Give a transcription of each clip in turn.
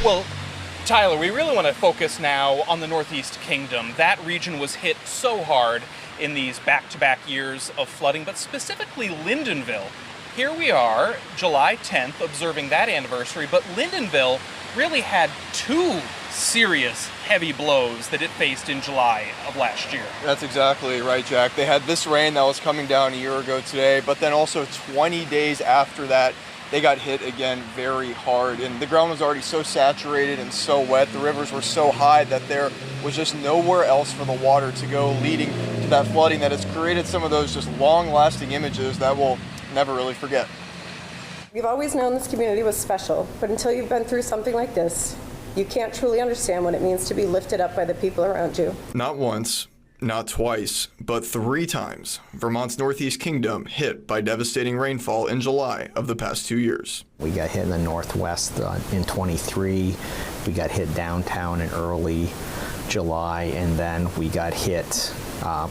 Well, Tyler, we really want to focus now on the Northeast Kingdom. That region was hit so hard in these back-to-back years of flooding, but specifically Lyndonville. Here we are, July 10th, observing that anniversary, but Lyndonville really had two serious heavy blows that it faced in July of last year. That's exactly right, Jack. They had this rain that was coming down a year ago today, but then also 20 days after that, they got hit again very hard. And the ground was already so saturated and so wet, the rivers were so high that there was just nowhere else for the water to go, leading to that flooding that has created some of those just long-lasting images that we'll never really forget. You've always known this community was special, but until you've been through something like this, you can't truly understand what it means to be lifted up by the people around you. Not once, not twice, but 3 times, Vermont's Northeast Kingdom hit by devastating rainfall in July of the past 2 years. We got hit in the northwest in 23, we got hit downtown in early July, and then we got hit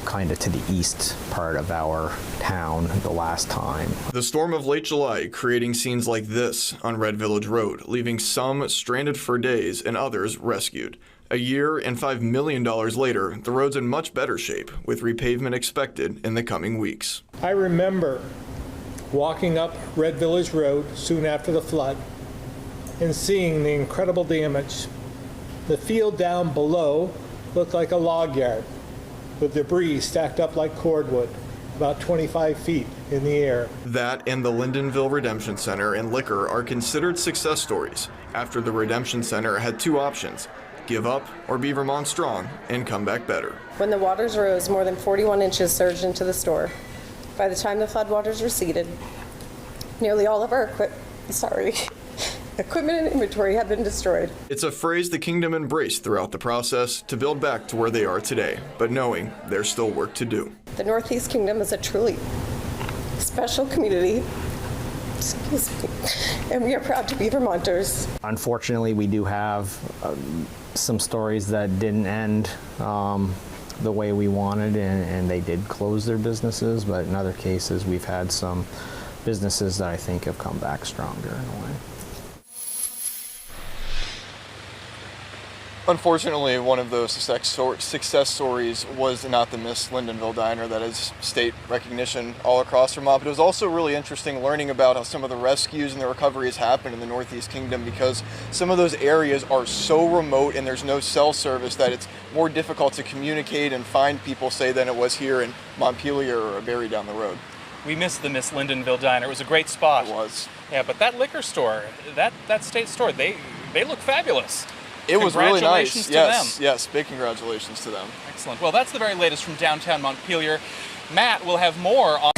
kind of to the east part of our town the last time. The storm of late July creating scenes like this on Red Village Road, leaving some stranded for days and others rescued. A year and $5 million later, the road's in much better shape, with repavement expected in the coming weeks. I remember walking up Red Village Road soon after the flood and seeing the incredible damage. The field down below looked like a log yard, with debris stacked up like cordwood, about 25 feet in the air. That and the Lyndonville Redemption Center and Liquor are considered success stories after the Redemption Center had 2 options: give up or be Vermont strong and come back better. When the waters rose, more than 41 inches surged into the store. By the time the floodwaters receded, nearly all of our equipment and inventory had been destroyed. It's a phrase the kingdom embraced throughout the process to build back to where they are today, but knowing there's still work to do. The Northeast Kingdom is a truly special community. And we are proud to be Vermonters. Unfortunately, we do have some stories that didn't end the way we wanted, and they did close their businesses, but in other cases, we've had some businesses that I think have come back stronger in a way. Unfortunately, one of those success stories was not the Miss Lyndonville Diner that has state recognition all across Vermont, but it was also really interesting learning about how some of the rescues and the recovery has happened in the Northeast Kingdom, because some of those areas are so remote and there's no cell service that it's more difficult to communicate and find people, say, than it was here in Montpelier or Barrie down the road. We missed the Miss Lyndonville Diner. It was a great spot. It was. Yeah, but that liquor store, that state store, they look fabulous. It was really nice. Congratulations to them. Yes, big congratulations to them. Excellent. Well, that's the very latest from downtown Montpelier. Matt will have more on